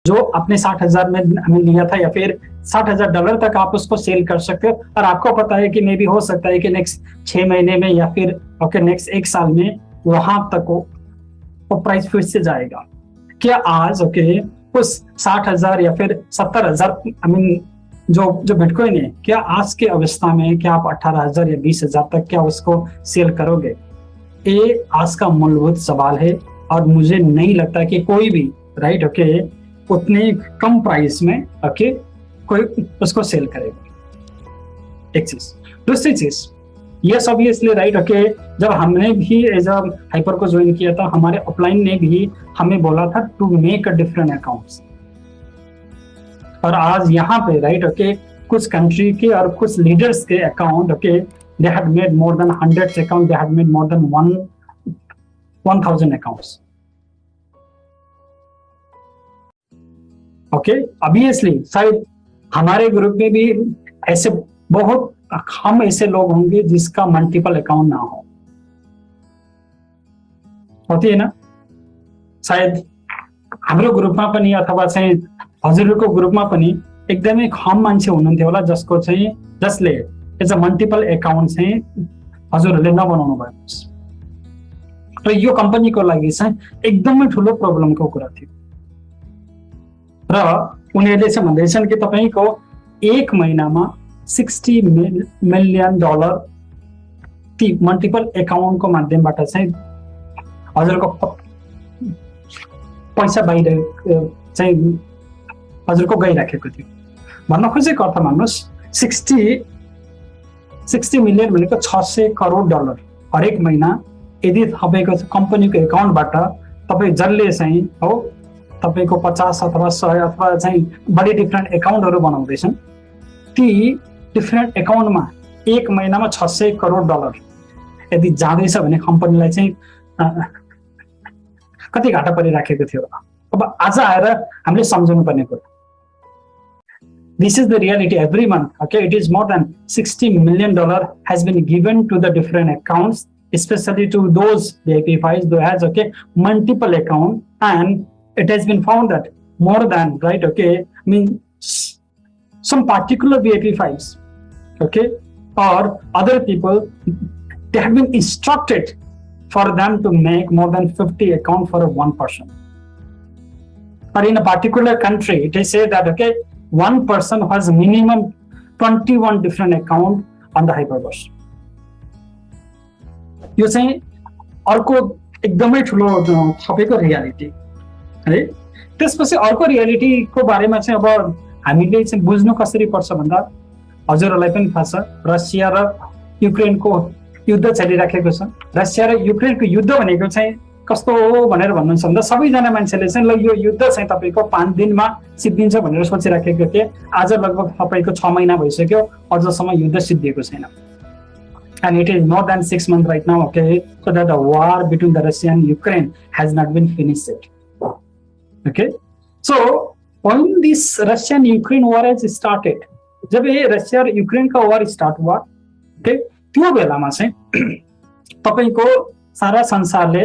जो आपने 60,000 में हमें लिया था, या फिर $60,000 तक आप उसको सेल कर सकते हो, और आपको पता है कि मे भी हो सकता है कि नेक्स्ट 6 महीने में या फिर नेक्स्ट 1 साल में वहां तक वो प्राइस फिर से जाएगा। क्या आज उस 60,000 या फिर 70,000 जो बिटकॉइन है, क्या आज के अवस्था में क्या आप 18,000 या 20,000 तक क्या उसको सेल करोगे? ये आज का मूलभूत सवाल है, और मुझे नहीं लगता कि कोई भी उतने कम प्राइस में कोई उसको सेल करेगा। एक चीज। दूसरी चीज, यस ऑब्वियसली जब हमने भी एज अ हाइपर को ज्वाइन किया था, हमारे अपलाइन ने भी हमें बोला था to make a different accounts, और आज यहाँ पे कुछ कंट्री के और कुछ लीडर्स के account they had made more than hundreds accounts, they had made more than 1,000 accounts. Obviously शायद हमारे ग्रुप में भी ऐसे बहुत हम ऐसे लोग होंगे जिसका मल्टीपल अकाउंट ना हो, होती है ना? शायद हाम्रो ग्रुपमा पनि अथवा चाहिँ हजुरको ग्रुपमा पनि एकदमै कम मान्छे हुनुहुन्थ्यो होला जसले एज अ मल्टिपल अकाउन्ट चाहिँ हजुरहरूले नबनाउनु भएको, र यो कम्पनीको लागि चाहिँ एकदमै ठुलो प्रब्लमको कुरा थियो। र उनीहरूले चाहिँ भन्दैछन् कि तपाईको 1 महिनामा $60 मिलियन ती मल्टिपल अकाउन्टको माध्यमबाट चाहिँ हजुरको पैसा बाहिर चाहिँ हजुरको गइराखेको थियो। भन्न खोजेको अर्थ मान्नुहोस्, 60 मिलियन भनेको $600 करोड हरेक महिना यदि तपाईँको कम्पनीको एकाउन्टबाट तपाईँ जसले चाहिँ तपाईँको 50 अथवा 100 अथवा चाहिँ बढी डिफ्रेन्ट एकाउन्टहरू बनाउँदैछन्, ती डिफ्रेन्ट एकाउन्टमा 1 महिनामा $600 करोड यदि जाँदैछ भने कम्पनीलाई चाहिँ कति घाटा परिराखेको थियो। अब आज आएर हामीले सम्झाउनु पर्ने कुरा, this is the reality every month. It is more than $60 million has been given to the different accounts, especially to those VIP5s who has multiple account, and it has been found that more than some particular VIP5s or other people, they have been instructed for them to make more than 50 accounts for one person. Or in a particular country, they say that one person has minimum 21 different account on the Hyperverse. यो चाहिँ अर्को एकदमै ठुलो थपेको reality है। त्यसपछि अर्को रियालिटीको बारेमा चाहिँ अब हामीले चाहिँ बुझ्नु कसरी पर्छ भन्दा, हजुरहरूलाई पनि थाहा छ रसिया र युक्रेनको युद्ध चलिराखेको छ। रसिया र युक्रेनको युद्ध भनेको चाहिँ कस्तो हो भनेर भन्नुहुन्छ भन्दा, सबैजना मान्छेले चाहिँ ल यो युद्ध चाहिँ तपाईको 5 दिनमा सिद्धिन्छ भनेर सोचिराखेको थिए। आज लगभग तपाईको 6 महिना भइसक्यो, अझसम्म युद्ध सिद्धिएको छैन। And it is more than 6 months right now, so that the war between the Russia and Ukraine has not been finished yet. So when this Russian-Ukraine war has started, जब ये रसिया और यूक्रेन का war start हुआ, त्यो बेलामा चाहिँ तपाईको सारा संसारले,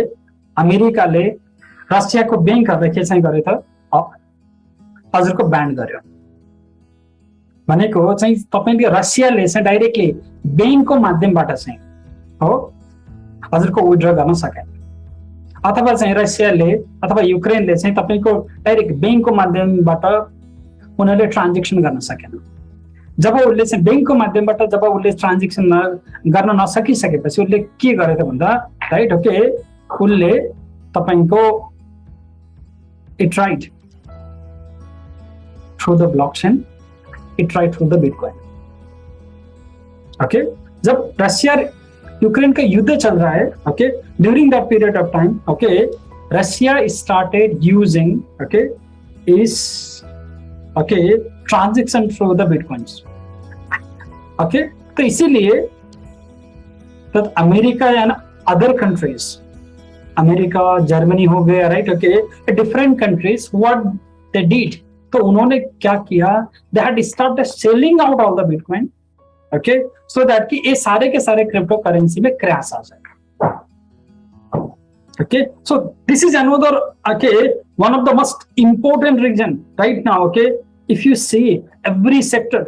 अमेरिकाले रसियाको बैंकहरुलाई के चाहिँ गरे त हजुरको ब्यान गर्यो। भनेको चाहिँ तपाईले रसियाले चाहिँ डाइरेक्टली बैंकको माध्यमबाट चाहिँ हजुरको विथड्र गर्न सकेन, अथवा चाहिँ रसियाले अथवा युक्रेनले चाहिँ तपाईको डाइरेक्ट बैंकको माध्यमबाट उनीहरुले ट्रान्ज्याक्सन गर्न सकेन। जब उसले चाहिँ बैंकको माध्यमबाट जब उसले ट्रान्ज्याक्सन गर्न नसकिसकेपछि उसले के गरे त भन्दा उसले तपाईको it tried through the blockchain, it tried through the Bitcoin. जब रशिया यूक्रेन का युद्ध चल रहा है, during that period of time, Russia started using is transaction through the Bitcoins. तो इसीलिए that America and other countries, America, Germany हो गया, different countries, what they did, तो उन्होंने क्या किया, they had started selling out all the Bitcoin, so that कि ये सारे के सारे क्रिप्टो करेंसी में क्रैश आ जाएगा। So this is another one of the most important reason right now, okay, if you see every sector,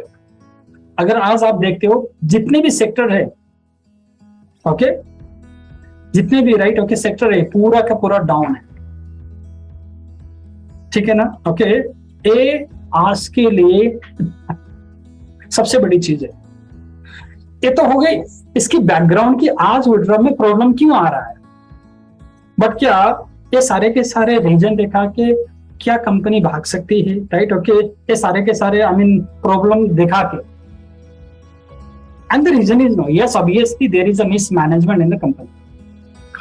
अगर आज आप देखते हो जितने भी सेक्टर है, ओके, जितने भी राइट ओके सेक्टर है पूरा का पूरा डाउन है, ठीक है ना, ओके। ये आज के लिए सबसे बड़ी चीज है। ये तो हो गई इसकी बैकग्राउंड की आज विड्रॉ में प्रॉब्लम क्यों आ रहा है, बट क्या ये सारे के सारे रीजन देखा के क्या कंपनी भाग सकती है, राइट ओके, ये सारे के सारे आई मीन प्रॉब्लम दिखा के, and the reason is no, yes obviously there is a mismanagement in the company.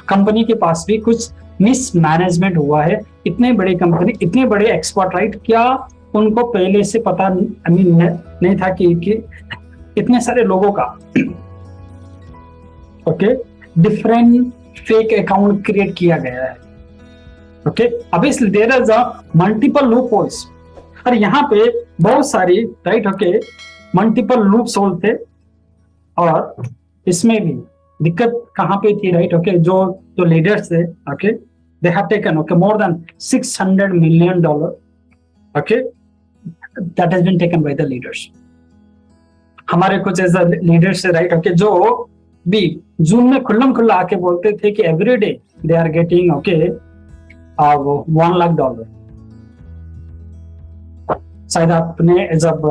Company के पास भी कुछ मिसमैनेजमेंट हुआ है। इतने बड़े कंपनी, इतने बड़े एक्सपर्ट, राइट, क्या उनको पहले से पता आई मीन नहीं था कि इतने सारे लोगों का okay different fake account create किया गया है, ओके। अभी there is a multiple loop holes, और यहाँ पे बहुत सारी right okay multiple loops hole थे, और इसमें भी दिक्कत कहाँ पे थी, राइट ओके, जो लीडर्स थे, okay, they have taken okay more than $600 million, okay, that has been taken by the leaders. हमारे कुछ ऐसा लीडर्स है, राइट ओके, जो भी जून में खुल्लम खुल्ला आके बोलते थे कि every day they are getting okay $1 lakh. शायद आपने जब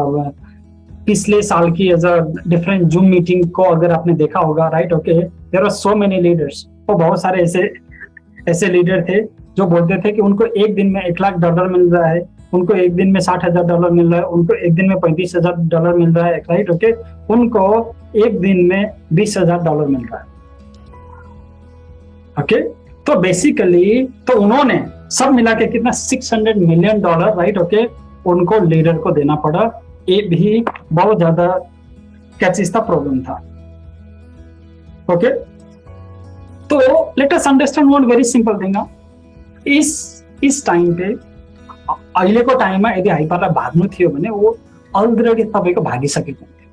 पिछले साल की as a different Zoom meeting को अगर आपने देखा होगा, right okay, there are so many leaders, तो बहुत सारे ऐसे लीडर थे जो बोलते थे कि उनको एक दिन में $1 लाख मिल रहा है, उनको एक दिन में $60,000 मिल रहा है, उनको एक दिन में $35,000 मिल रहा है, राइट ओके, उनको एक दिन में $20,000 मिल रहा है, ओके। तो बेसिकली तो उन्होंने सब मिला के कितना $600 million, राइट ओके, उनको लीडर को देना पड़ा। ये भी बहुत ज्यादा क्या चीज था, प्रॉब्लम था, ओके। तो let us understand one very simple thing. इस टाइम पे अहिलेको टाइममा यदि हाइपरलाई भाग्नु थियो भने वो अलरेडी तपाईको भागिसकेको हुन्थ्यो।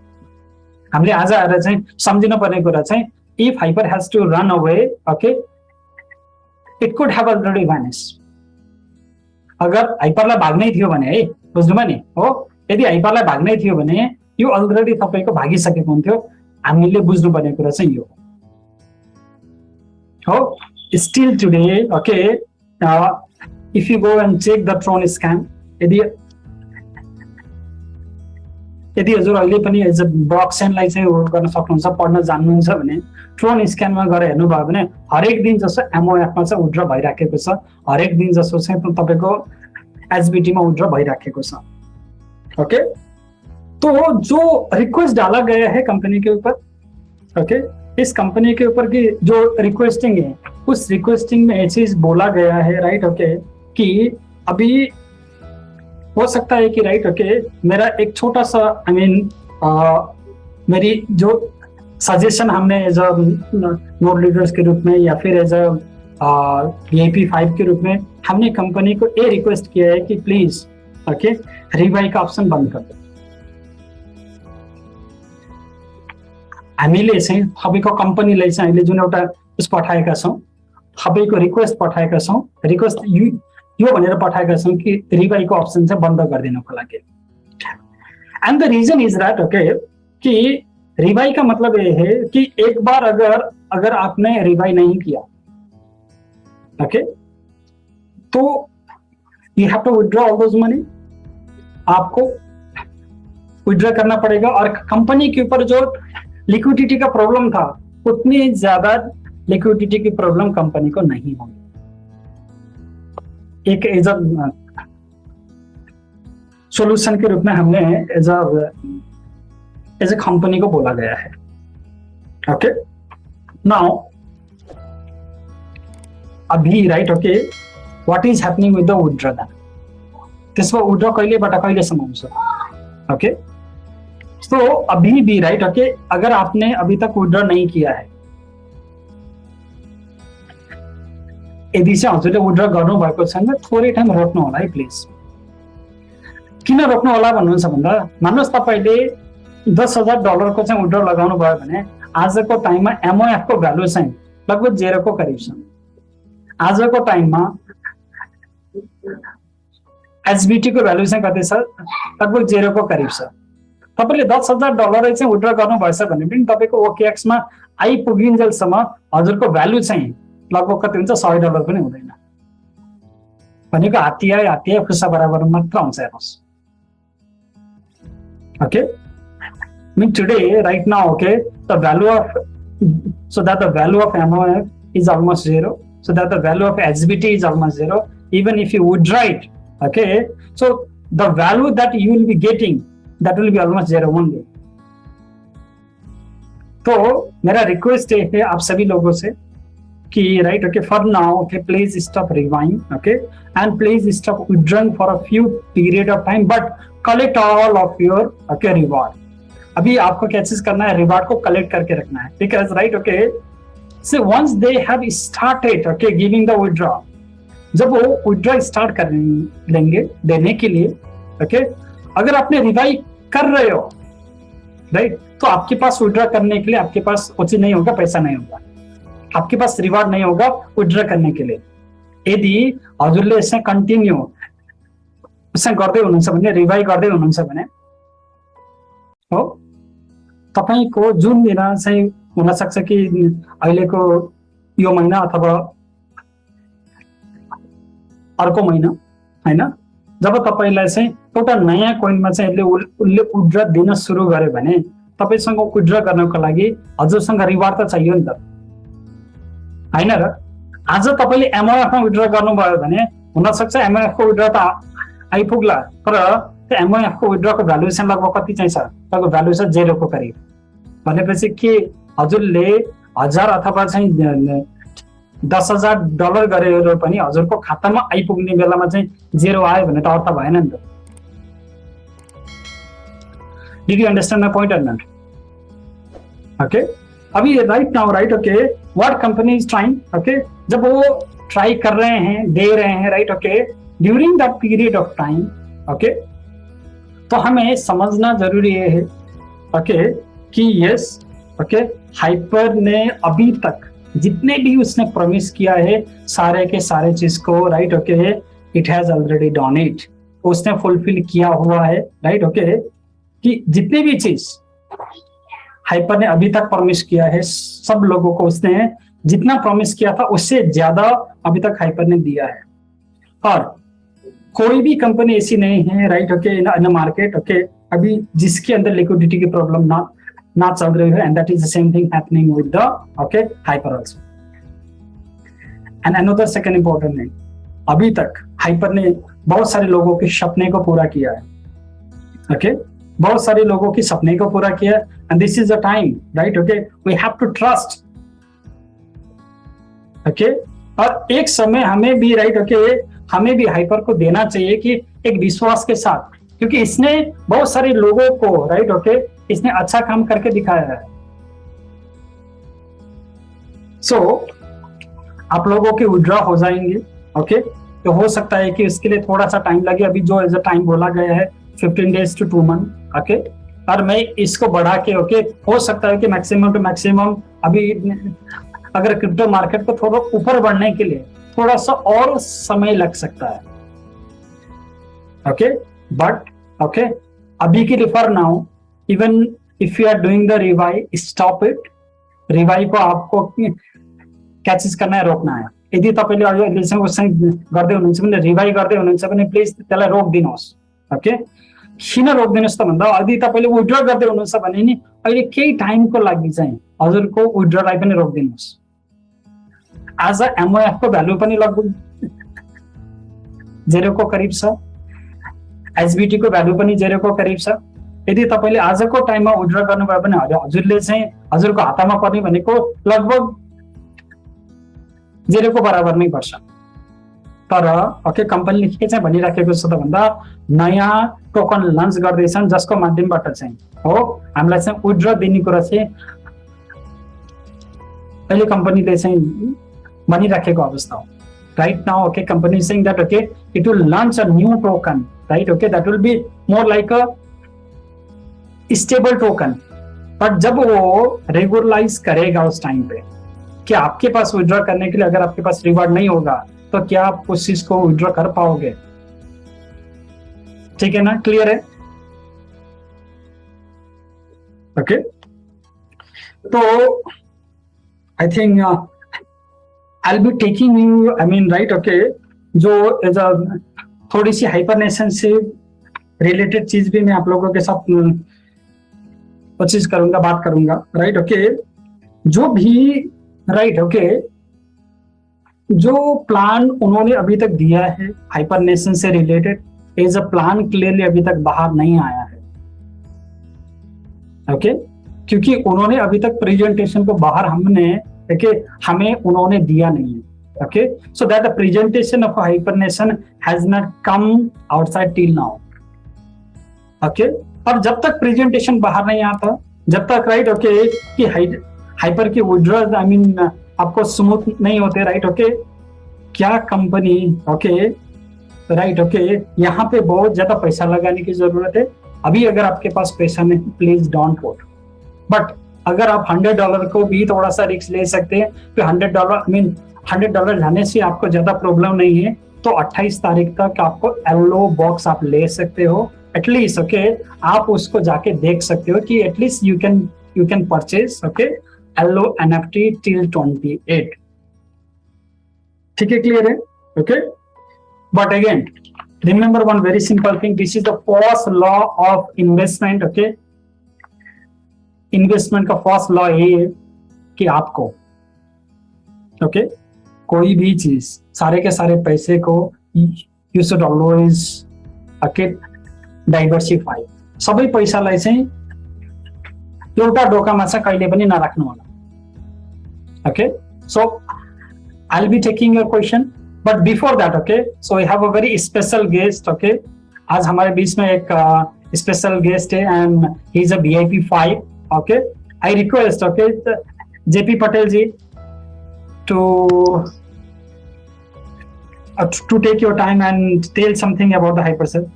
हामीले आज आएर चाहिँ सम्झिन पर्ने कुरा चाहिँ if hyper has to run away, okay, it could have already vanish. अगर हाइपरलाई भाग्नै थियो भने है, बुझ्नुभयो नि हो, यदि हाइपरलाई भाग्नै थियो भने यो अलरेडी तपाईको भागिसकेको हुन्थ्यो। हामीले बुझ्नुपर्ने कुरा चाहिँ यो हो। Still today, okay, if you go and check the Tron scam, यदि हजुर अहिले पनि एज अ ब्लकचेनलाई चाहिँ गर्न सक्नुहुन्छ, पढ्न जान्नुहुन्छ भने ट्रोन स्क्यानमा गएर हेर्नुभयो भने हरेक दिन जसो एमओएफमा चाहिँ विड्र भइराखेको छ, हरेक दिन जसो चाहिँ तपाईँको एसबीटीमा विड्र भइराखेको छ, ओके। तो जो रिक्वेस्ट डाला गया है कंपनी के ऊपर, ओके, इस कंपनी के ऊपर की जो रिक्वेस्टिंग है, उस रिक्वेस्टिंग में ये चीज बोला गया है, राइट ओके, कि अभी हो सकता है कि राइट ओके मेरा एक छोटा सा आई मीन मेरी जो सजेशन हमने एज अ नोड लीडर्स के रूप में या फिर एज अ VIP5 के रूप में हमने कंपनी को ये रिक्वेस्ट किया है कि प्लीज ओके रिबाई का ऑप्शन बंद कर दो। हामीले चाहिँ सबैको कम्पनीलाई चाहिँ अहिले जुन एउटा उस पठाएका छौं, सबैको रिक्वेस्ट पठाएका छौं, रिक्वेस्ट यो भनेर पठाएका छौं कि रिबाईको अप्सन चाहिँ बन्द गरिदिनको लागि। And the reason is that okay कि रिबाई का मतलब ये है कि एक बार अगर आपने रिबाई नहीं किया, ओके, तो you have to withdraw all those money, आपको विथड्रॉ करना पड़ेगा। और कंपनी के ऊपर जो लिक्विडिटी का प्रॉब्लम था उतनी ज्यादा लिक्विडिटी की प्रॉब्लम कंपनी को नहीं होगी। एक एज अ सॉल्यूशन के रूप में हमने एज ए कंपनी को बोला गया है, ओके। नाउ अभी right okay what is happening with the withdraw then, त्यसमा विथड्रॉ कहिलेबाट कहिलेसम्म हुन्छ, ओके। तो अभी भी राइट ओके अगर आपने अभी तक विथड्रॉ नहीं किया है, यदि चाहिँ हजुरले विथड्रॉ गर्नु भएको छैन थोरै टाइम रोक्नु होला है प्लिज। किन रोक्नु होला भन्नुहुन्छ भन्दा मान्नुहोस् तपाईले $10,000 को चाहिँ विथड्रॉ लगाउनु भयो भने आजको टाइममा एमओएफ को भ्यालु चाहिँ लगभग 0 को करिब छ। आजको टाइममा एसबिटी को भ्यालु चाहिँ कति छ, लगभग 0 को करिब छ। तपाईले $10,000 चाहिँ विथड्र गर्नुभएछ भने पनि तपाईको OKX मा आइपुगिन्जेलसम्म हजुरको भ्यालु चाहिँ लगभग कति हुन्छ, $100 पनि हुँदैन। भनेको हात्ती खुसा बराबर मात्र हुन्छ हेर्नुस्। Okay, I mean today right now, okay, the value of MOF is almost 0, so that the value of SBT is almost 0. Even if you would write, okay, so the value that you will be getting, that will be almost 0 only. तो मेरा request है आप सभी लोगों से कि right, okay, for now, okay, please stop rewinding, okay, and please stop withdrawing for a few period of time, but collect all of your, okay, reward. अभी आपको क्या चीज करना है, रिवॉर्ड को कलेक्ट करके रखना है, because right, okay, so once they have started, okay, giving the withdraw, जब वो विथड्रॉ स्टार्ट कर लेंगे देने के लिए, ओके, अगर आपने रिवाइव कर रहे हो, राइट, तो आपके पास विथड्रॉ करने के लिए आपके पास उचित नहीं होगा, पैसा नहीं होगा, आपके पास रिवार्ड नहीं होगा विथड्रॉ करने के लिए। यदि हजुरले यसमा कन्टिन्यू यसमा गर्दै हुनुहुन्छ भने, रिवाइभ गर्दै हुनुहुन्छ भने हो, तपाईको जुन दिन चाहिँ हुन सक्छ कि अहिलेको यो महिना अथवा अर्को महिना, हैन, जब तपाईलाई चाहिँ एउटा नयाँ कोइनमा चाहिँ उसले विथड्रॉ दिन सुरु गर्यो भने तपाईसँग विथड्रॉ गर्नको लागि हजुरसँग रिवार्ड त चाहियो नि त, हैन र? आज तपाईले एमओएफ मा विथड्रॉ गर्नुभयो भने हुन सक्छ एमओएफ को विथड्रॉ त आइपुग्ला, तर त्यो एमओएफ को विथड्रॉ को भ्यालुएसन लगभग कति चाहिँ छ, त्यसको भ्यालु छ 0 को करिब। भनेपछि के हजुरले 1000 अथवा चाहिँ $10,000 गरेर पनि हजुरको खातामा आइपुग्ने बेलामा चाहिँ 0 आयो भने त अर्थ भएन नि त। Did you understand my point or not? Okay, अभी right now, right, okay, what company is trying, okay, जब वो ट्राई कर रहे हैं, दे रहे हैं, right, okay, during that period of time, okay, तो हमें समझना जरूरी है, ओके, कि यस, ओके, हाइपर ने अभी तक जितने भी उसने प्रॉमिस किया है सारे के सारे चीज को, right, okay, it has already done it, उसने फुलफिल किया हुआ है, राइट, ओके, कि जितने भी चीज हाइपर ने अभी तक प्रॉमिस किया है सब लोगों को उसने जितना प्रॉमिस किया था उससे ज्यादा अभी तक हाइपर ने दिया है। और कोई भी कंपनी ऐसी नहीं है, राइट, ओके, इन मार्केट, ओके, अभी जिसके अंदर लिक्विडिटी की प्रॉब्लम ना चल रही है, and that is the same thing happening with the, okay, hyper also. And another second important thing, अभी तक हाइपर ने बहुत सारे लोगों के सपने को पूरा किया है, ओके, बहुत सारे लोगों की सपने को पूरा किया, and this is the time, right, okay, we have to trust, okay, और एक समय हमें भी, राइट, ओके, हमें भी हाइपर को देना चाहिए कि एक विश्वास के साथ, क्योंकि इसने बहुत सारे लोगों को, राइट, ओके, इसने अच्छा काम करके दिखाया है। सो आप लोगों के विथड्रॉ हो जाएंगे, ओके, तो हो सकता है कि इसके लिए थोड़ा सा टाइम लगे, अभी जो एज अ टाइम बोला गया है 15 days to 2 months, ओके, और मैं इसको बढ़ा के, ओके, हो सकता है कि मैक्सिमम टू मैक्सिमम अभी अगर क्रिप्टो मार्केट को थोड़ा ऊपर बढ़ने के लिए थोड़ा सा और समय लग सकता है, ओके, बट ओके, अभी के लिए for now, even if you are doing the revive, stop it. Revive को आपको क्या चीज करना है, रोकना है। यदि तपाईँले अहिलेसम्म उससँग गर्दै हुनुहुन्छ भने, रिवाइव गर्दै हुनुहुन्छ भने प्लिज त्यसलाई रोकिदिनुहोस्, ओके। किन रोकिदिनुहोस् त भन्दा यदि तपाईँले विथड्रॉ गर्दै हुनुहुन्छ भने नि अहिले केही टाइमको लागि चाहिँ हजुरको विथड्रॉलाई पनि रोकिदिनुहोस्। आज एमओएफ को भ्यालु पनि लगभग 0 को करिब छ, एसबीटी को भ्यालु पनि 0 को करिब छ। यदि तपाईले आजको टाइममा विथड्रॉ गर्नुभयो भने हजुरले चाहिँ हजुरको हातमा पर्ने भनेको लगभग 0 को बराबर नै पर्छ। तर ओके, कम्पनीले के चाहिँ भनिराखेको छ त भन्दा नयाँ टोकन लन्च गर्दैछन् जसको माध्यमबाट चाहिँ हो हामीलाई चाहिँ विथड्रॉ दिने कुरा चाहिँ अहिले कम्पनीले चाहिँ भनिराखेको अवस्था हो। Right now, okay, company is saying that okay, it will launch a new token, right? Okay, that will be more like a stable token. But जब वो रेगुलराइज करेगा उस टाइम पे कि आपके पास विथड्रॉ करने के लिए अगर आपके पास रिवार्ड नहीं होगा तो क्या आप उस चीज को विड्रॉ कर पाओगे? ठीक है ना, क्लियर है? ओके, तो I think I will be taking you, I mean right, okay, जो थोड़ी सी हाइपरनेशन से रिलेटेड चीज भी मैं आप लोगों के साथ कोशिश करूंगा, बात करूंगा, राइट, ओके। जो भी राइट, ओके, जो प्लान उन्होंने अभी तक दिया है हाइपरनेशन से related, as a plan clearly अभी तक बाहर नहीं आया है, ओके, क्योंकि उन्होंने अभी तक प्रेजेंटेशन को बाहर हमें उन्होंने दिया नहीं है, okay, so that the presentation of hibernation has not come outside till now, okay. और जब तक प्रेजेंटेशन बाहर नहीं आता, जब तक राइट, ओके, कि हाइपर की विड्रॉल आई मीन आपको स्मूथ नहीं होते, राइट, ओके, क्या कंपनी, ओके, राइट, ओके, यहाँ पे बहुत ज्यादा पैसा लगाने की जरूरत है। अभी अगर आपके पास पैसा नहीं, प्लीज डोंट पुट, बट अगर आप $100 को भी थोड़ा सा रिस्क ले सकते हैं, तो $100 जाने से आपको ज्यादा प्रॉब्लम नहीं है, तो 28 तारीख तक आपको येलो बॉक्स आप ले सकते हो एटलीस्ट, ओके। आप उसको जाके देख सकते हो कि at least you can purchase, okay, yellow NFT till 28, ठीक है, क्लियर है, okay. But again remember one very simple thing, this is the first law of investment, okay, investment का फर्स्ट लॉ ये है कि आपको, ओके, कोई भी चीज, सारे के सारे पैसे को you should always, okay, diversify, सबै पैसालाई चाहिँ एउटा डोकामा चाहिँ कहिले पनि नराख्नु होला, okay. So I will be taking your question, but before that, okay, so I have a very special guest, okay. आज हमारे बीच में एक स्पेशल गेस्ट है and he is a VIP 5, okay. I request, okay, JP Patel ji to take your time and tell something about the hypercell.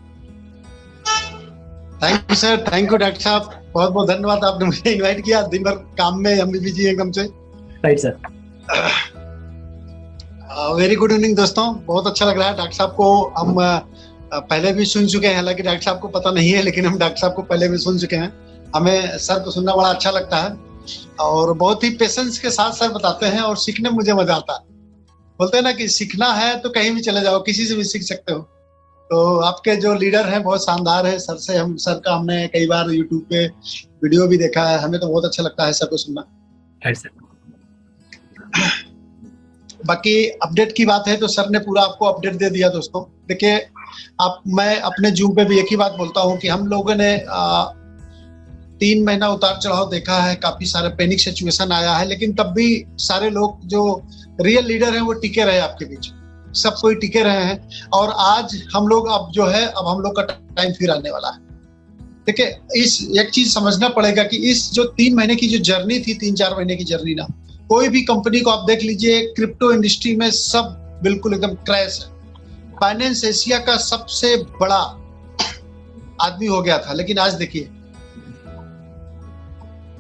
Thank you sir, thank you doctor साहब, बहुत बहुत धन्यवाद, आपने मुझे इनवाइट किया। दिन भर काम में हम भी बिजी एकदम से। Right sir. Very good evening दोस्तों, बहुत अच्छा लग रहा है। डॉक्टर साहब को हम पहले भी सुन चुके हैं, हालांकि डॉक्टर साहब को पता नहीं है, लेकिन हम डॉक्टर साहब को पहले भी सुन चुके हैं। हमें सर को सुनना बड़ा अच्छा लगता है और बहुत ही पेशेंस के साथ सर बताते हैं और सीखने में मुझे मजा आता है। बोलते हैं ना कि सीखना है तो कहीं भी चले जाओ, किसी से भी सीख सकते हो। तो आपके जो लीडर हैं बहुत शानदार है। सर का हमने कई बार यूट्यूब पे वीडियो भी देखा है, हमें तो बहुत अच्छा लगता है सर को सुनना। बाकी अपडेट की बात है तो सर ने पूरा आपको अपडेट दे दिया दोस्तों। देखिए मैं अपने जूम पे भी एक ही बात बोलता हूँ कि हम लोगों ने 3 महीना उतार चढ़ाव देखा है, काफी सारे पैनिक सिचुएशन आया है, लेकिन तब भी सारे लोग जो रियल लीडर हैं वो टिके रहे आपके बीच, सब कोई टिके रहे हैं। और आज हम लोग अब हम लोग का टाइम फिर आने वाला है। देखिए एक चीज समझना पड़ेगा कि इस जो 3 महीने की जो जर्नी थी, 3-4 महीने की जर्नी ना, कोई भी कंपनी को आप देख लीजिए, क्रिप्टो इंडस्ट्री में सब बिल्कुल एकदम क्रैश है। बाइनेंस एशिया का सबसे बड़ा आदमी हो गया था, लेकिन आज देखिए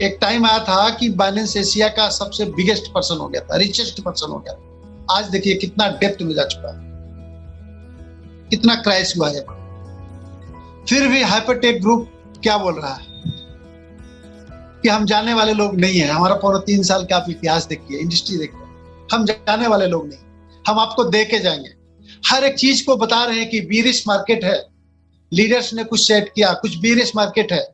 एक टाइम आया था कि बाइनेंस एशिया का सबसे बिगेस्ट पर्सन हो गया था, रिचेस्ट पर्सन हो गया था। आज देखिए कितना डेप्थ में जा चुका है, कितना क्रैश हुआ है। फिर भी हाइपरटेक ग्रुप क्या बोल रहा है कि हम जाने वाले लोग नहीं है। हमारा पूरा 3 साल का आप इतिहास देखिए, इंडस्ट्री देखिए, हम जाने वाले लोग नहीं, हम आपको दे के जाएंगे। हर एक चीज को बता रहे हैं कि बीरिश मार्केट है, लीडर्स ने कुछ सेट किया, कुछ बीरिश मार्केट है,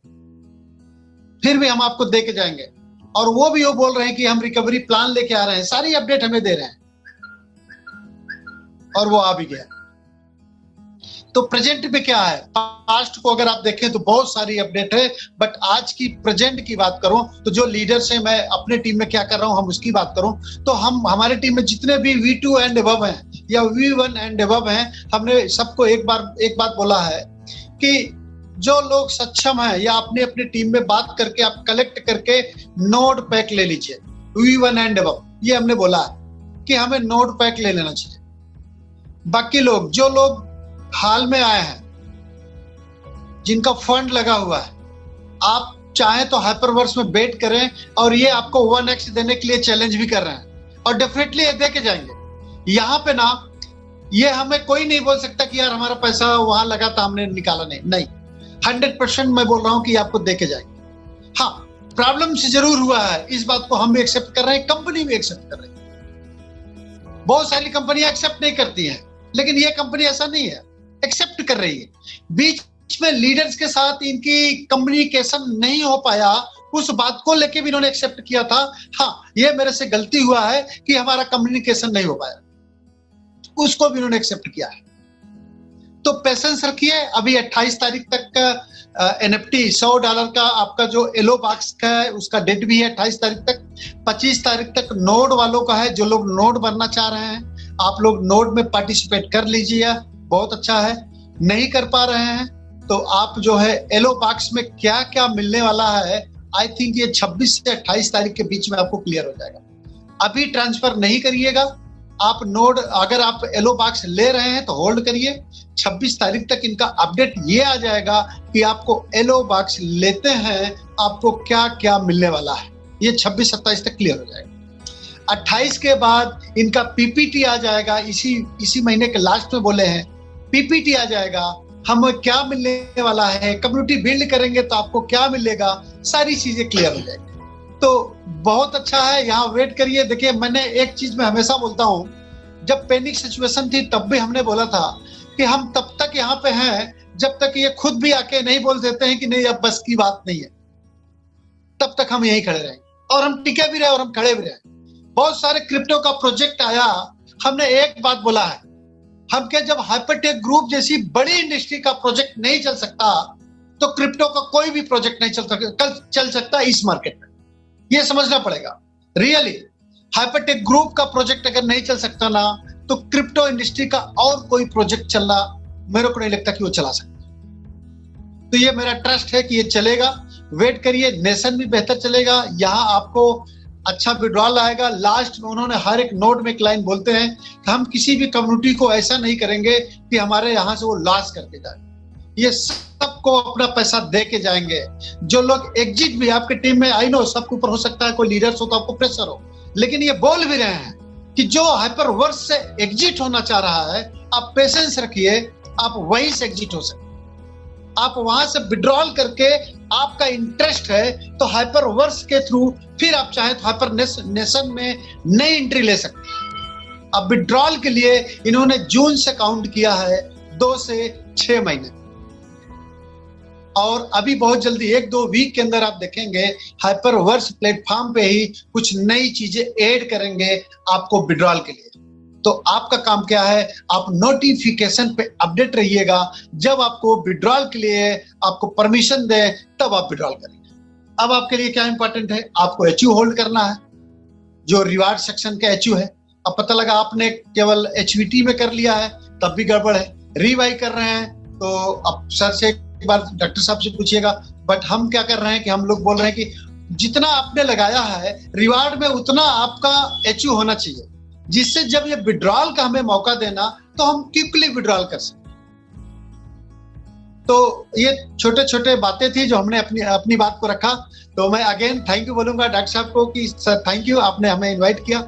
फिर भी हम आपको दे के जाएंगे। और वो भी वो बोल रहे हैं कि हम रिकवरी प्लान लेके आ रहे हैं, सारी अपडेट हमें दे रहे हैं, और वो आ भी गया। तो प्रेजेंट में क्या है, पास्ट को अगर आप देखें तो बहुत सारी अपडेट है, बट आज की प्रेजेंट की बात करूं तो जो लीडर्स हैं, मैं अपने टीम में क्या कर रहा हूं हम उसकी बात करूं तो हम हमारे टीम में जितने भी V2 एंड अबव हैं या V1 एंड अबव हैं, हमने सबको एक बात बोला है कि जो लोग सक्षम है या अपने अपनी टीम में बात करके आप कलेक्ट करके नोड पैक ले लीजिए, V1 एंड अबव, ये हमने बोला है कि हमें नोड पैक ले लेना चाहिए। बाकी लोग जो लोग हाल में आए हैं, जिनका फंड लगा हुआ है, आप चाहें तो हाइपरवर्स में बेट करें और ये आपको 1x देने के लिए चैलेंज भी कर रहे हैं और डेफिनेटली ये दे के जाएंगे। यहाँ पे ना ये हमें कोई नहीं बोल सकता कि यार हमारा पैसा वहां लगा था हमने निकाला नहीं 100% मैं बोल रहा हूं कि आपको दे के जाएंगे। हाँ, प्रॉब्लम से जरूर हुआ है, इस बात को हम भी एक्सेप्ट कर रहे हैं, कंपनी भी एक्सेप्ट कर रही है। बहुत सारी कंपनियां एक्सेप्ट नहीं करती हैं, लेकिन ये कंपनी ऐसा नहीं है, एक्सेप्ट कर रही है। बीच में लीडर्स के साथ इनकी कम्युनिकेशन नहीं हो पाया, उस बात को लेके भी इन्होंने एक्सेप्ट किया था। हाँ, ये मेरे से गलती हुआ है कि हमारा कम्युनिकेशन नहीं हो पाया, उसको भी इन्होंने एक्सेप्ट किया है। तो पेशेंस रखिए, अभी 28 तारीख तक का NFT $100 का आपका जो येलो बॉक्स का है उसका डेट भी है 28 तारीख तक। 25 तारीख तक नोड वालों का है, जो लोग नोड बनना चाह रहे हैं आप लोग नोड में पार्टिसिपेट कर लीजिए, बहुत अच्छा है। नहीं कर पा रहे हैं तो आप जो है येलो बॉक्स में क्या क्या मिलने वाला है, आई थिंक ये 26 से 28 तारीख के बीच में आपको क्लियर हो जाएगा। अभी ट्रांसफर नहीं करिएगा आप नोड, अगर आप येलो बॉक्स ले रहे हैं तो होल्ड करिए। 26 तारीख तक इनका अपडेट ये आ जाएगा कि आपको येलो बॉक्स लेते हैं आपको क्या क्या मिलने वाला है, ये 26-27 तक क्लियर हो जाएगा। 28 के बाद इनका पीपीटी आ जाएगा, इसी महीने के लास्ट में बोले हैं पीपीटी आ जाएगा, हमें क्या मिलने वाला है, कम्युनिटी बिल्ड करेंगे तो आपको क्या मिलेगा, सारी चीजें क्लियर हो जाएगी। तो बहुत अच्छा है, यहाँ वेट करिए। देखिए, मैंने एक चीज में हमेशा बोलता हूँ, जब पैनिक सिचुएशन थी तब भी हमने बोला था कि हम तब तक यहाँ पे हैं जब तक ये खुद भी आके नहीं बोल देते हैं कि नहीं अब बस की बात नहीं है, तब तक हम यहीं खड़े रहेंगे। और हम टिके भी रहे और हम खड़े भी रहे। बहुत सारे क्रिप्टो का प्रोजेक्ट आया, हमने एक बात बोला है, हम क्या जब हाइपरटेक ग्रुप जैसी बड़ी इंडस्ट्री का प्रोजेक्ट नहीं चल सकता तो क्रिप्टो का कोई भी प्रोजेक्ट नहीं चल सकता इस मार्केट में, ये समझना पड़ेगा। रियली हाइपरटेक ग्रुप का प्रोजेक्ट अगर नहीं चल सकता ना, तो क्रिप्टो इंडस्ट्री का और कोई प्रोजेक्ट चलना मेरे को नहीं लगता कि वो चला सकता। तो ये मेरा ट्रस्ट है कि ये चलेगा, वेट करिए। नेशन भी बेहतर चलेगा, यहाँ आपको अच्छा विड्रॉल आएगा। लास्ट में उन्होंने हर एक नोट में एक लाइन बोलते हैं कि हम किसी भी कम्युनिटी को ऐसा नहीं करेंगे कि हमारे यहाँ से वो लॉस करके जाए, ये सबको अपना पैसा दे के जाएंगे। जो लोग एग्जिट भी आपके टीम में, आई नो सबके ऊपर हो सकता है, कोई लीडर्स हो तो आपको प्रेशर हो, लेकिन ये बोल भी रहे हैं कि जो हाइपरवर्स से एग्जिट होना चाह रहा है आप पेशेंस रखिए, आप वहीं से एग्जिट हो सकते, आप वहां से विड्रॉल करके आपका इंटरेस्ट है तो हाइपरवर्स के थ्रू फिर आप चाहे तो हाइपर नेशन में नई एंट्री ले सकते। अब विड्रॉल के लिए इन्होंने जून से काउंट किया है, 2 से 6 महीने, और अभी बहुत जल्दी 1-2 वीक के अंदर आप देखेंगे हाइपरवर्स प्लेटफॉर्म पे ही कुछ नई चीजें ऐड करेंगे आपको विड्रॉल के लिए। तो आपका काम क्या है, आप नोटिफिकेशन पे अपडेट रहिएगा, जब आपको विड्रॉल के लिए आपको परमिशन दे तब आप विड्रॉल करेंगे। अब आपके लिए क्या इंपॉर्टेंट है, आपको एचयू होल्ड करना है, जो रिवार्ड सेक्शन का एचयू है। अब पता लगा आपने केवल एचवीटी में कर लिया है तब भी गड़बड़ है, रीवाई कर रहे हैं तो अब सर से एक बार डॉक्टर साहब से पूछिएगा। बट हम क्या कर रहे हैं कि हम लोग बोल रहे हैं कि जितना आपने लगाया है रिवार्ड में उतना आपका एचयू होना चाहिए, जिससे जब ये विड्रॉल का हमें मौका देना तो हम क्विकली विड्रॉल कर सकें। तो ये छोटे छोटे बातें थी जो हमने अपनी बात को रखा। तो मैं अगेन थैंक यू बोलूंगा डॉक्टर साहब को कि सर थैंक यू, आपने हमें इनवाइट किया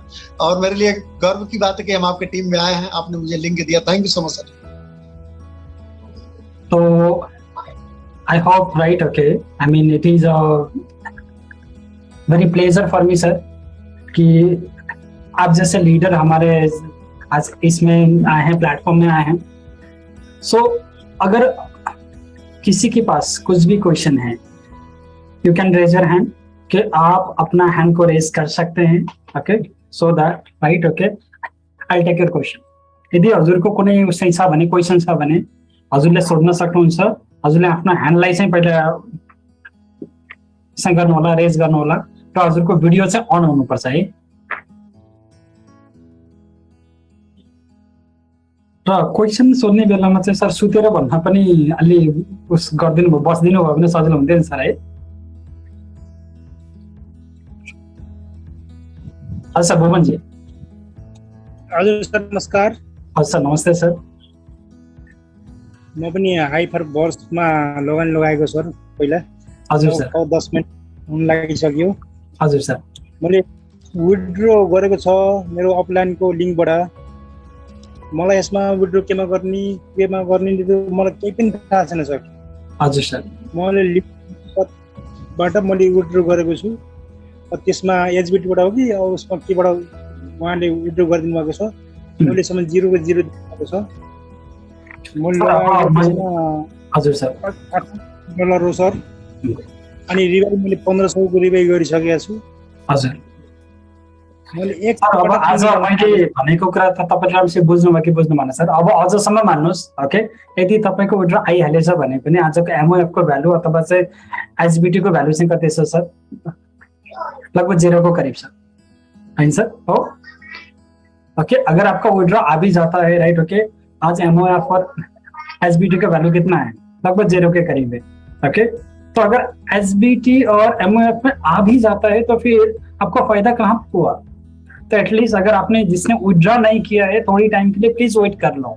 और मेरे लिए गर्व की बात है कि हम आपके टीम में आए हैं, आपने मुझे लिंक दिया। Thank you so much sir. तो I hope right, okay. I mean, it is a very pleasure for me, sir, कि आप जैसे लीडर हमारे आज इसमें आए हैं, प्लेटफॉर्म में आए हैं। So, अगर किसी के पास कुछ भी क्वेश्चन है, you can raise your hand, कि आप अपना हैंड को रेज कर सकते हैं, okay? So that, right, okay. I'll take your question. यदि हजुरको कुनै उसै छ भने क्वेसन छ भने हजुरले सोध्न सक्नुहुन्छ। हजुरले आफ्नो ह्यान्डलाई चाहिँ पहिला गर्नु होला, रेज गर्नु होला र हजुरको भिडियो चाहिँ अन हुनुपर्छ है। र क्वेसन सोध्ने बेलामा चाहिँ सर सुतेर भन्न पनि अलि उस गर्दिनु भयो, बस्दिनु भयो भने सजिलो हुन्थ्यो नि सर है। हजुर सर, भुवनजी। हजुर सर नमस्कार। हजुर सर नमस्ते सर। म पनि हाइपरवर्समा लगन लगाएको सर पहिला। हजुर सर। 10 मिनेट हुन लागिसक्यो। हजुर सर। मैले विथड्र गरेको छ मेरो अपलाइनको लिंकबाट। मलाई यसमा विड्रो केमा गर्ने त्यो मलाई केही पनि थाहा छैन सर। हजुर सर। मैले लिपबाट मैले विड्रो गरेको छु, त्यसमा एचबिटीबाट हो कि उसमा केबाट उहाँले विड्रो गरिदिनु भएको छ। अहिलेसम्म 0 को 0 दिएको छ। हजुर सर $8 हो सर। अनि रिभाइ मैले 1500 को रिभाइ गरिसकेको छु। हजुर मैले एक अब आज मैले भनेको कुरा त तपाईले राम्ररी बुझ्नुभयो कि बुझ्नु भएन सर। अब अझसम्म मान्नुहोस्, ओके, यदि तपाईको विड्रो आइहालेछ भने पनि आजको एमओएफ को भ्यालु अथवा चाहिँ एचबिटी को भ्यालु चाहिँ कति छ सर? लगभग 0 को करीब सर, है सर? हो, ओके। अगर आपका विड्रो आ भी जाता है, राइट, ओके, आज एमओएफ और एचबीटी का वैल्यू कितना है? लगभग 0 के करीब है, ओके। तो अगर एचबीटी और एमओएफ में आ भी जाता है तो फिर आपको फायदा कहाँ हुआ? तो एटलीस्ट अगर आपने जिसने विड्रॉ नहीं किया है थोड़ी टाइम के लिए प्लीज वेट कर लो,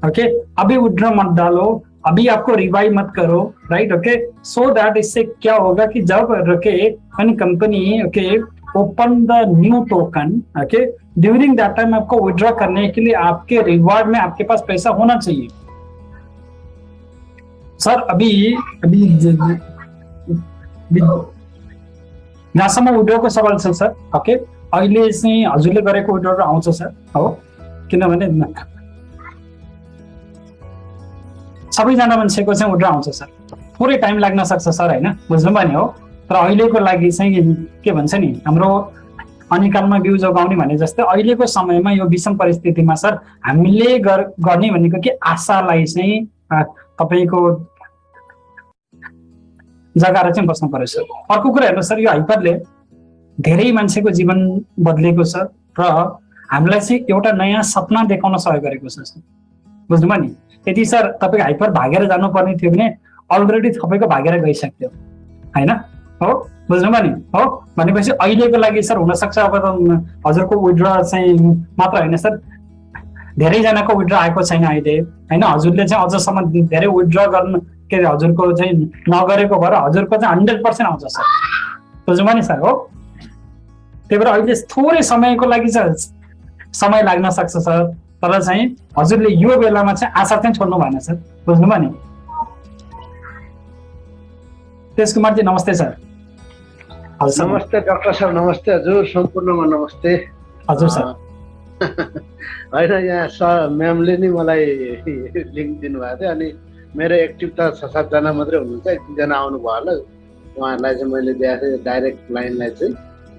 ओके। अभी विड्रॉ मत डालो, अभी आपको रिवाइव मत करो, राइट, ओके। सो दैट इससे क्या होगा कि जब company, okay, open the new token, okay, during that time आपको विड्रॉ करने के लिए आपके रिवार्ड में आपके पास पैसा होना चाहिए सर। अभी जहाँसम्म विड्रोको सवाल छ सर, ओके, अहिले चाहिँ हजुरले गरेको विड्रो आउँछ सर, हो, किनभने सबैजना मान्छेको चाहिँ विड्रो आउँछ सर, थोरै टाइम लाग्न सक्छ सर, होइन, बुझ्नुभयो नि? हो, तर अहिलेको लागि चाहिँ के भन्छ नि, हाम्रो अनिकालमा बिउ जोगाउने भने जस्तै अहिलेको समयमा यो विषम परिस्थितिमा सर हामीले गर्ने भनेको कि आशालाई चाहिँ तपाईको जगाएर चाहिँ बस्नु पर्यो सर। अर्को कुरा हेर्नु सर, यो हाइपरले धेरै मान्छेको जीवन बदलेको छ र हामीलाई चाहिँ एउटा नयाँ सपना देखाउन सहयोग गरेको छ सर, बुझ्नुभयो नि? यदि सर तपाईको हाइपर भागेर जानुपर्ने थियो भने अलरेडी तपाईँको भागेर गइसक्थ्यो, होइन? हो, बुझ्नुभयो नि? हो, भनेपछि अहिलेको लागि सर हुनसक्छ अब त हजुरको विड्रो चाहिँ मात्र होइन सर, धेरैजनाको विड्रो आएको छैन अहिले, होइन? हजुरले चाहिँ अझसम्म धेरै विड्रो गर्नु के अरे हजुरको चाहिँ नगरेको भएर हजुरको चाहिँ 100% आउँछ सर, बुझ्नुभयो नि सर? हो, त्यही भएर अहिले थोरै समयको लागि चाहिँ समय लाग्न सक्छ सर, तर चाहिँ हजुरले यो बेलामा चाहिँ आशा चाहिँ छोड्नु भएन सर, बुझ्नुभयो नि? तेज कुमार जी नमस्ते सर। नमस्ते डाक्टर साहब, नमस्ते हजुर, सम्पूर्णमा नमस्ते। हजुर सर। होइन, यहाँ सर म्यामले नि मलाई लिङ्क दिनुभएको थियो, अनि मेरो एक्टिभ त 6-7 जना मात्रै हुनुहुन्छ, 1 जना आउनु भयो होला, उहाँहरूलाई चाहिँ मैले दिएको थिएँ डाइरेक्ट लाइनलाई चाहिँ।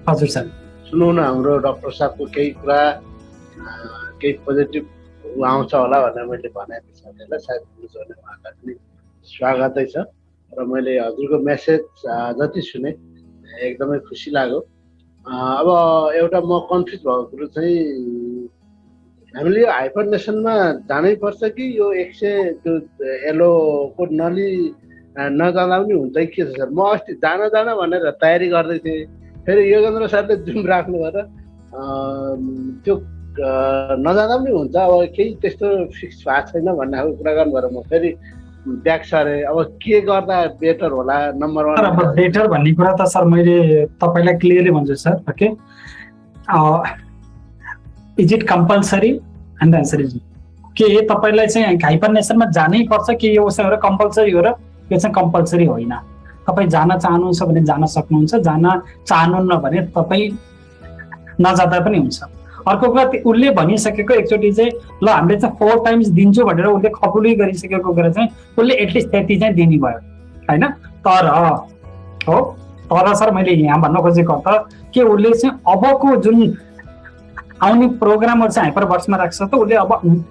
हजुर सर, सुनौ न, हाम्रो डाक्टर साहबको केही कुरा केही पोजिटिभ आउँछ होला भनेर मैले भनेको थिएँ साथीहरूलाई, सायद बुझ्नु भने उहाँलाई पनि स्वागतै छ। र मैले हजुरको मेसेज जति सुने एकदमै खुसी लाग्यो। अब एउटा म कन्फ्युज भएको कुरो चाहिँ हामीले यो हाइपर नेसनमा जानै पर्छ कि यो 100 त्यो येलोको नली नजाँदा पनि हुन्छ कि के छ सर? म अस्ति जान भनेर तयारी गर्दै थिएँ, फेरि योगेन्द्र सरले जुम राख्नु भएर त्यो नजाँदा पनि हुन्छ, अब केही त्यस्तो फिक्स भएको छैन भन्ने खालको कुरा गर्नुभएर म फेरि ब्याक सरे। अब के गर्दा बेटर होला? नम्बर 1 अब बेटर भन्ने कुरा त सर मैले तपाईलाई क्लियरली भन्छु sir, okay. Is it compulsory? And the answer is के तपाईलाई चाहिँ हाइपर नेसनमा जानै पर्छ कि यो चाहिँ कम्पल्सरी हो? र यो चाहिँ कम्पल्सरी होइन। तपाईँ जान चाहनुहुन्छ भने जान सक्नुहुन्छ, जान चाहनुहुन्न भने तपाईँ नजाँदा पनि हुन्छ। अर्को कुरा उसले भनिसकेको एकचोटि चाहिँ ल हामीले चाहिँ 4 टाइम्स दिन्छु भनेर उसले खपुली गरिसकेको कुरा चाहिँ उसले एटलिस्ट त्यति चाहिँ दिने भयो, होइन? तर हो, तर सर मैले यहाँ भन्न खोजेको त के उसले चाहिँ अबको जुन आउने प्रोग्रामहरू चाहिँ हाइपर भर्समा राख्छ त उसले अब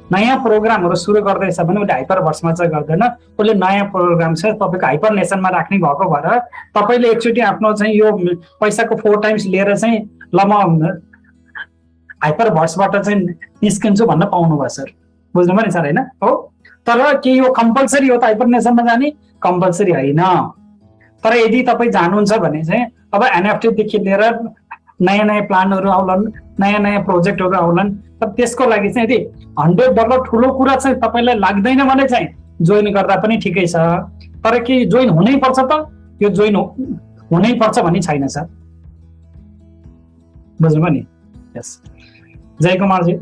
नयाँ प्रोग्रामहरू सुरु गर्दैछ भने उसले हाइपर भर्समा चाहिँ गर्दैन, उसले नयाँ प्रोग्राम चाहिँ तपाईँको हाइपर नेसनमा राख्ने भएको भएर तपाईँले एकचोटि आफ्नो चाहिँ यो पैसाको 4 टाइम्स लिएर चाहिँ ल म हाइपर भर्सबाट चाहिँ निस्किन्छु भन्न पाउनु भयो सर, बुझ्नुभयो नि सर? होइन, हो, तर के यो कम्पल्सरी हो त हाइपर नेसनमा जाने? कम्पल्सरी होइन। तर यदि तपाईँ जानुहुन्छ भने चाहिँ अब एनएफटीदेखि लिएर नयाँ नयाँ प्लानहरू आउलान्, नयाँ नयाँ प्रोजेक्टहरू आउलान्, तर त्यसको लागि चाहिँ यदि $100 ठुलो कुरा चाहिँ तपाईँलाई लाग्दैन भने चाहिँ जोइन गर्दा पनि ठिकै छ। तर के जोइन हुनै पर्छ त? यो जोइन हुनै पर्छ भन्ने छैन सर, बुझ्नुभयो नि? Yes, Jai Kumar ji.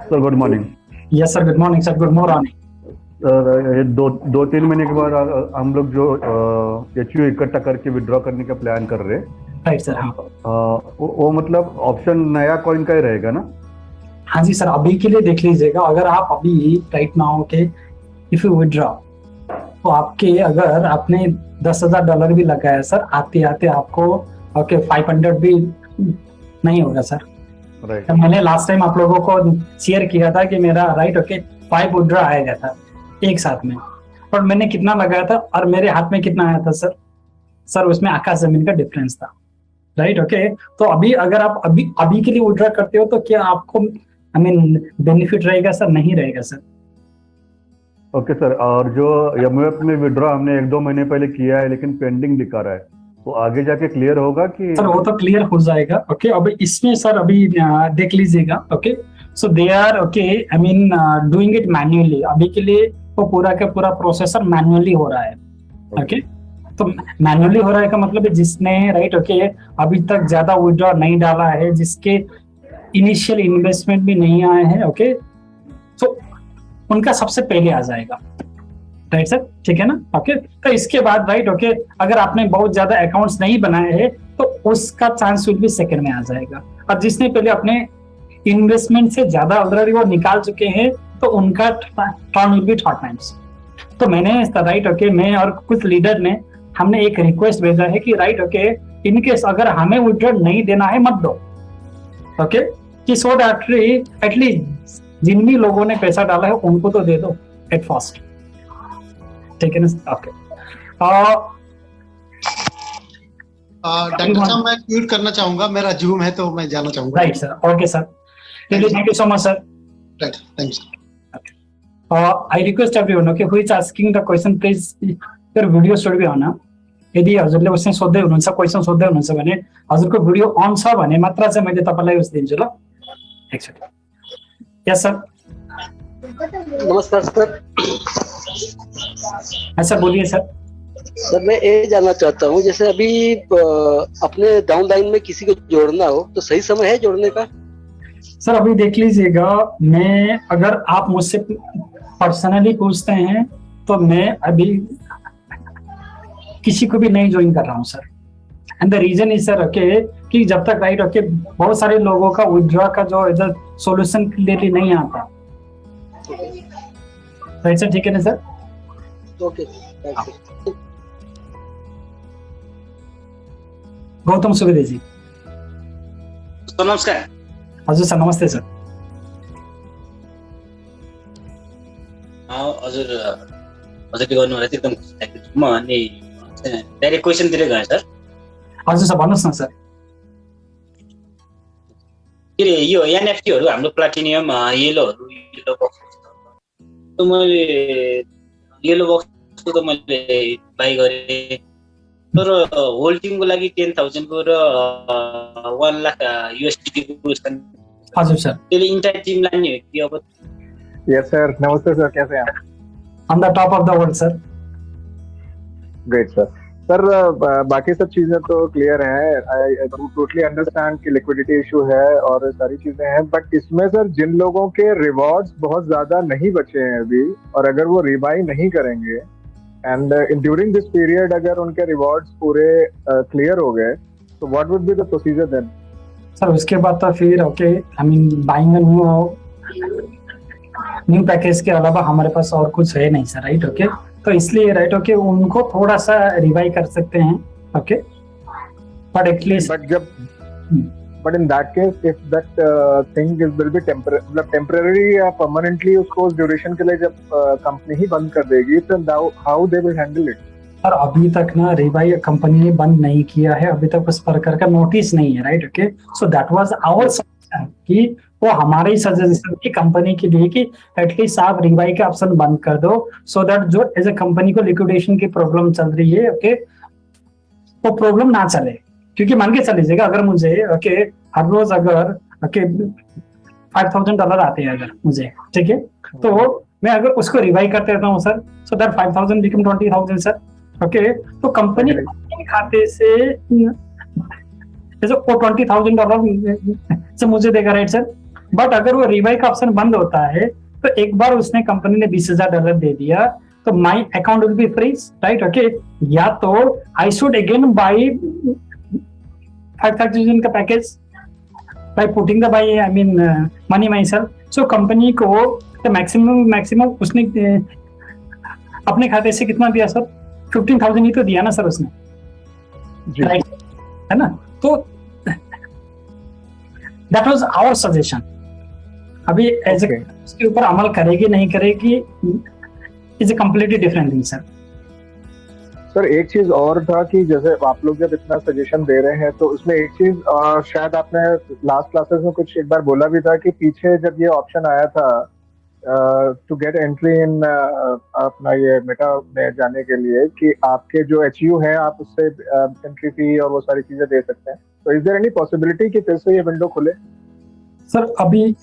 Sir good morning. Yes sir, good morning sir, good morning. Sir ये दो तीन महीने के बाद हम लोग जो HU इकट्ठा करके विड्रॉ करने का प्लान कर रहे हैं, राइट सर। हाँ वो मतलब ऑप्शन नया कॉइन का ही रहेगा ना? हाँ जी सर, अभी के लिए देख लीजिएगा। अगर आप अभी राइट नाउ के इफ यू विड्रॉ, तो आपके अगर आपने $10,000 भी लगाया सर, आते आते आपको ओके 500 भी नहीं होगा सर। राइट। मैंने लास्ट टाइम आप लोगों को शेयर किया था कि मेरा राइट ओके 5 विड्रॉ आया था एक साथ में, पर मैंने कितना लगाया था और मेरे हाथ में कितना आया था सर? सर उसमें आकाश जमीन का डिफरेंस था, राइट ओके। तो अभी अगर आप अभी के लिए विड्रॉ करते हो तो क्या आपको बेनिफिट रहेगा सर? नहीं रहेगा सर। ओके सर, और जो MF में विड्रॉ हमने 1-2 महीने पहले किया है लेकिन पेंडिंग दिखा रहा है, वो आगे जाके क्लियर होगा कि? सर वो तो क्लियर हो जाएगा। ओके अब इसमें सर अभी देख लीजिएगा। Okay so they are okay doing it manually. अभी के लिए वो पूरा का पूरा प्रोसेसर मैन्युअली हो रहा है। ओके तो मैन्युअली हो रहा है का मतलब है जिसने राइट ओके अभी तक ज्यादा विड्रॉ नहीं डाला है, जिसके इनिशियल इन्वेस्टमेंट भी नहीं आए हैं, ओके तो उनका सबसे पहले आ जाएगा, राइट सर, ठीक है ना? ओके तो इसके बाद राइट ओके अगर आपने बहुत ज्यादा अकाउंट्स नहीं बनाए हैं तो उसका चांस विल बी सेकंड में आ जाएगा, और जिसने पहले अपने इन्वेस्टमेंट से ज्यादा ऑलरेडी वो निकाल चुके हैं तो उनका टर्न विल बी 3 टाइम्स। तो मैंने राइट ओके मैं और कुछ लीडर ने हमने एक रिक्वेस्ट भेजा है कि राइट ओके इनकेस अगर हमें विड्रॉ नहीं देना है मत दो, ओके कि सो दैट एटलीस्ट जिन भी लोगों ने पैसा डाला है उनको तो दे दो एट फर्स्ट, ठीक है ना? ओके डॉक्टर साहब मैं म्यूट करना चाहूंगा, मेरा जूम है तो मैं जाना चाहूंगा। Right sir, okay sir, thank you so much sir. Right, thank you. I request everyone, okay, who is asking the question, please your video should be on. यदि हजुरले उसले सोध्दै हुनुहुन्छ, क्वेशन सोध्दै हुनुहुन्छ भने हजुरको भिडियो अन छ भने मात्र चाहिँ मैले तपाईलाई उस दिन्छु ल। एकचोटि यस सर। नमस्कार सर। सर बोलिए सर। सर मैं ये जानना चाहता हूँ, जैसे अभी अपने डाउन लाइन में किसी को जोड़ना हो तो सही समय है जोड़ने का? सर अभी देख लीजिएगा, मैं अगर आप मुझसे पर्सनली पूछते हैं तो मैं अभी किसी को भी नहीं ज्वाइन कर रहा हूँ sir. And the reason is sir okay कि जब तक राइट ओके बहुत सारे लोगों का विड्रॉ का जो इधर सॉल्यूशन क्लियरली नहीं आता, राइट सर, ठीक है ना सर? ओके गौतम सुवेदी जी। नमस्कार। हजुर सर, नमस्ते सर। हजुर हजुरले गर्नुभयो एकदम खुसी लागेको छु म। अनि डाइरेक्ट क्वेसनतिर गएँ सर। हजुर सर भन्नुहोस् न सर। के अरे यो एनएफटीहरू हाम्रो प्लाटिनियम येलो बक्स, त मैले येलो बक्सको त मैले बाई गरेँ, तर होल्डिङको लागि 10,000 को र 1 लाख USDT को हजुर सर। त्यसले इन्टायर टिम लाने हो कि अब? यस सर, नमस्ते सर, कैसे हैं आप? On the top of the world sir. Great sir. Sir बाकी सब चीजें तो क्लियर हैं, आई टोटली अंडरस्टैंड कि लिक्विडिटी इशू है और सारी चीजें हैं, बट इसमें सर जिन लोगों के रिवॉर्ड्स बहुत ज्यादा नहीं बचे हैं अभी, और अगर वो रिबाई नहीं करेंगे एंड ड्यूरिंग दिस पीरियड अगर उनके रिवॉर्ड्स पूरे क्लियर हो गए तो what would be the procedure then? Sir उसके बाद तो फिर okay I mean buying a new package के अलावा हमारे पास और कुछ है नहीं सर, राइट ओके तो इसलिए राइट ओके उनको थोड़ा सा रिवाइव कर सकते हैं, okay but at least but in that case if that thing is will be temporary या परमानेंटली उसको उस ड्यूरेशन के लिए जब कंपनी ही बंद कर देगी तो how they will handle it? Sir अभी तक ना रिवाई कंपनी ने बंद नहीं किया है, अभी तक उस प्रकार का नोटिस नहीं है, right okay so that was our suggestion कि वो हमारे ही सजेशन की कंपनी के लिए कि एटलीस्ट आप रिवाई का ऑप्शन बंद कर दो, सो दैट जो एज ए कंपनी को लिक्विडेशन की प्रॉब्लम चल रही है ओके वो प्रॉब्लम ना चले। क्योंकि मान के चलीजिएगा अगर मुझे ओके हर रोज अगर ओके $5,000 आते हैं अगर मुझे, ठीक है, तो मैं अगर उसको रिवाइव करते रहता हूँ sir, so that 5,000 become 20,000 sir, okay तो कंपनी खाते से जैसे वो $20,000 से मुझे देगा, राइट सर, बट अगर वो रिवाई का ऑप्शन बंद होता है तो एक बार उसने कंपनी ने $20,000 दे दिया तो my account will be freeze, right? Okay, या तो आई शुड अगेन बाई 5,000 का package by putting the by I mean money myself. So company को the maximum उसने अपने खाते से कितना दिया सर? 15,000 ही तो दिया ना सर उसने, राइट? है ना? तो that was our suggestion. अभी एज उसके ऊपर अमल करेगी नहीं करेगी is a completely different thing sir. Sir एक चीज और था कि जैसे आप लोग जब इतना सजेशन दे रहे हैं तो उसमें एक चीज शायद आपने लास्ट क्लासेस में कुछ एक बार बोला भी था कि पीछे जब ये ऑप्शन आया था टू गेट एंट्री इन अपना ये मेटा में जाने के लिए कि आपके जो HU है आप उससे एंट्री फी और वो सारी चीजें दे सकते हैं, तो इज देयर एनी पॉसिबिलिटी कि फिर से ये विंडो खुले? सर अभी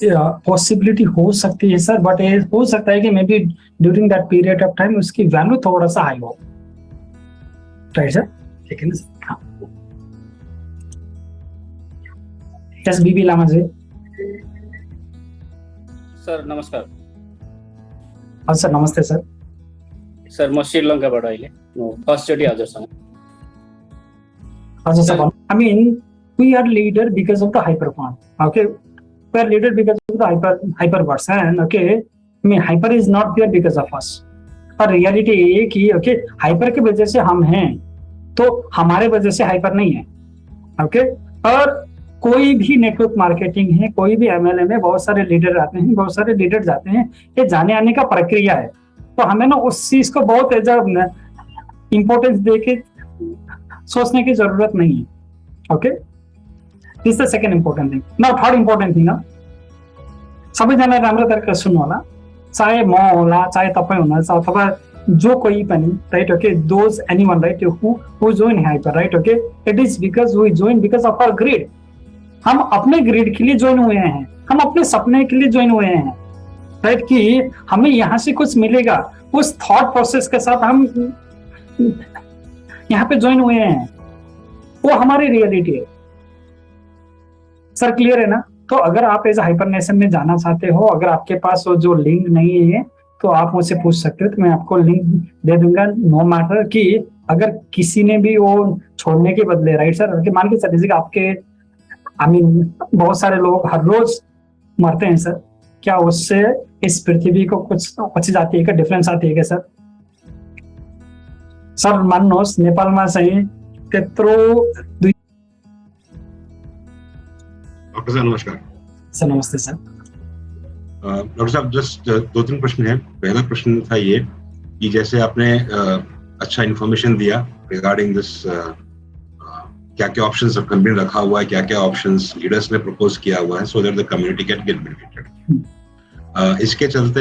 पॉसिबिलिटी हो सकती है सर, बट ये हो सकता है कि may be during that period of time उसकी वैल्यू थोड़ा सा हाई हो, राइट सर? ठीक है ना सर? हाँ, यस बीबी लामा जी. सर नमस्कार. सर नमस्ते सर. सर म श्रीलङ्काबाट अहिले फर्स्टचोटि हजुरसँग. हजुर sir, I mean we are leader because of the hyperform. Okay, we are leader because of the hyper version. Okay, I mean hyper is not there because of us. और reality ये कि okay hyper की वजह से हम हैं तो हमारे वजह से हाइपर नहीं है. ओके, और कोई भी नेटवर्क मार्केटिंग है, कोई भी MLM में बहुत सारे लीडर आते हैं, बहुत सारे लीडर जाते हैं, ये जाने आने का प्रक्रिया है. तो हमें ना उस चीज को बहुत इम्पोर्टेंस देके सोचने की जरूरत नहीं है. Okay, this the second important thing. Now third important thing, सबैजना राम्रो तरिकाले सुन्नु होला, चाहे म होला चाहे तपाईँ हुनुहुन्छ अथवा जो कोई पनि, right? Okay, those anyone, right, who join Hyper, right? Okay, it is because we join because of our grid. हम अपने ग्रिड के लिए ज्वाइन हुए हैं, हम अपने सपने के लिए ज्वाइन हुए हैं, राइट? कि हमें यहाँ से कुछ मिलेगा, उस थॉट प्रोसेस के साथ हम यहाँ पे ज्वाइन हुए हैं, वो हमारी रियलिटी है सर. क्लियर है ना? तो अगर आप एज हाइपरनेशन में जाना चाहते हो, अगर आपके पास वो जो लिंक नहीं है तो आप मुझसे पूछ सकते हो, तो मैं आपको लिंक दे दूंगा. नो मैटर कि अगर किसी ने भी वो छोड़ने के बदले, राइट सर, मान के चलिए आपके बहुत सारे लोग हर रोज मरते हैं सर, क्या उससे इस पृथ्वी को कुछ चीज आती है क्या? डिफरेंस आती है क्या सर? सर मान्नुहोस् नेपालमा चाहिँ त्यत्रो डॉक्टर साहब नमस्कार. सर नमस्ते सर. डॉक्टर साहब जस्ट 2-3 प्रश्न है. पहला प्रश्न था ये कि जैसे आपने अच्छा इन्फॉर्मेशन दिया रिगार्डिंग दिस, क्या क्या ऑप्शंस कंपनी ने रखा हुआ है, क्या क्या ऑप्शंस लीडर्स ने प्रपोज किया हुआ है, सो that the community can get benefited. इसके चलते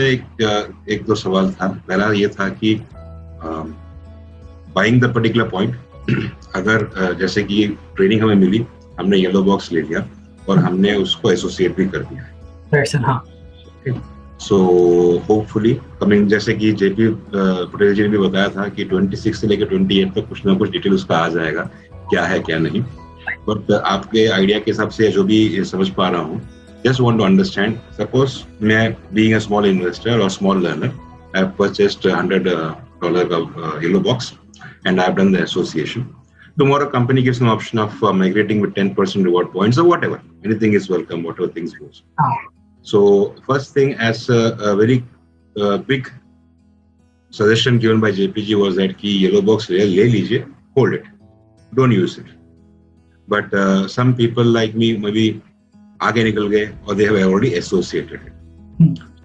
एक दो सवाल था. पहला ये था कि बाइंग द पर्टिकुलर पॉइंट, अगर जैसे कि ट्रेनिंग हमें मिली, हमने येलो बॉक्स ले लिया और हमने उसको एसोसिएट भी कर दिया है, राइट सर? हाँ. सो होपफुली कमिंग, जैसे कि जेपी पटेल जी ने भी बताया था कि 26 से लेकर 28 तक कुछ ना कुछ डिटेल उसका आ जाएगा, क्या है क्या नहीं. बट आपके आइडिया के हिसाब से जो भी समझ पा रहा हूँ, just want to understand, suppose मैं बीइंग अ स्मॉल इन्वेस्टर और small learner, I have purchased $100 का yellow box and I've done the association. Tomorrow company gives an option of migrating with 10% reward points or whatever. Anything is welcome, whatever things goes. So first thing, as a very big suggestion given by JPG was that ki yellow box le lijiye, hold it, don't use it. But some people like me maybe आगे निकल गए और they have already associated it.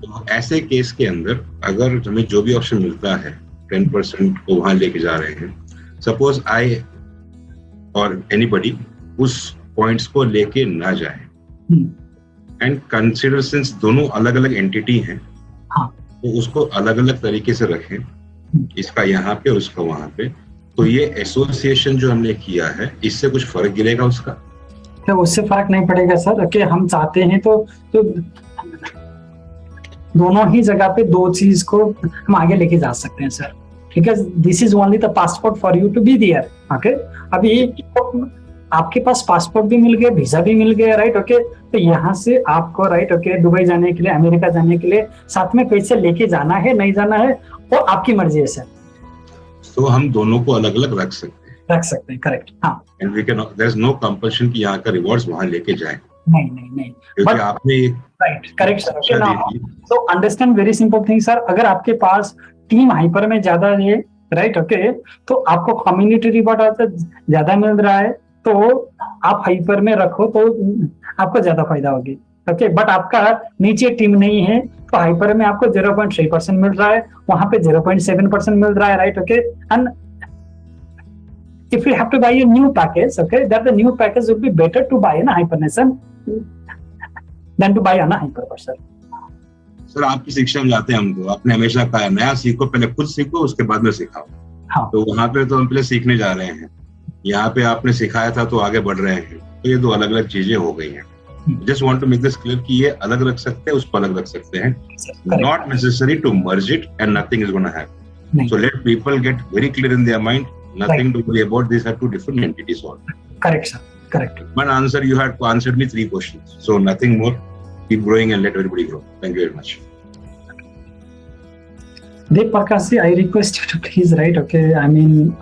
तो ऐसे case के अंदर अगर हमें जो भी ऑप्शन मिलता है 10% को वहां लेके जा रहे हैं, सपोज आई और एनीबडी उस पॉइंट्स को लेके ना जाए एंड कंसिडर सिंस दोनों अलग अलग एंटिटी हैं, तो उसको अलग अलग तरीके से रखें, इसका यहाँ पे और उसका वहां पे, तो ये एसोसिएशन जो हमने किया है इससे कुछ फर्क गिरेगा उसका? तो उससे फर्क नहीं पड़ेगा सर, कि हम चाहते हैं तो दोनों ही जगह पे दो चीज को हम आगे लेके जा सकते हैं सर. ठीक है, this is only the passport for you to be there. Okay, अभी आपके पास पासपोर्ट भी मिल गया, वीजा भी मिल गया, राइट? ओके, तो यहाँ से आपको राइट ओके दुबई जाने के लिए, अमेरिका जाने के लिए साथ में पैसे लेके जाना है नहीं जाना है वो आपकी मर्जी है सर। तो हम दोनों को अलग अलग रख सकते हैं। करेक्ट। हाँ, and we can, there is no compulsion कि यहाँ का रिवॉर्ड्स वहां लेके जाएं, नहीं क्योंकि आपने right correct sir. Okay now so understand very simple thing sir, अगर आपके पास टीम हाइपर में ज्यादा है राइट ओके, तो आपको कम्युनिटी रिवॉर्ड ज्यादा मिल रहा है तो आप हाइपर में रखो तो आपको ज्यादा फायदा होगी। ओके, बट आपका नीचे टीम नहीं है तो हाइपर में आपको 0.3% मिल रहा है, वहां पे 0.7% मिल रहा है right okay. And if you have to buy a new package, okay, that the new package would be better to buy in a Hypernation than to buy on a Hyper%. Sir आपकी शिक्षा में जाते हैं हम तो आपने हमेशा कहा है नया सीखो, पहले खुद सीखो उसके बाद में सिखाओ। हाँ। तो वहाँ पे तो हम पहले सीखने जा रहे हैं, यहाँ पे आपने सिखाया था तो आगे बढ़ रहे हैं, तो ये दो अलग अलग चीजें हो गई हैं। Just want to make this clear कि ये अलग रख सकते हैं, उसको अलग रख सकते हैं, not necessary to merge it and nothing is gonna happen. So let people get very clear in their mind, nothing to worry about, these are two different entities all. Correct sir, correct. One answer, you had answered me 3 questions, so nothing more. Keep growing and let everybody grow. Thank you very much. Dev Prakash, I request you to please write, okay, I mean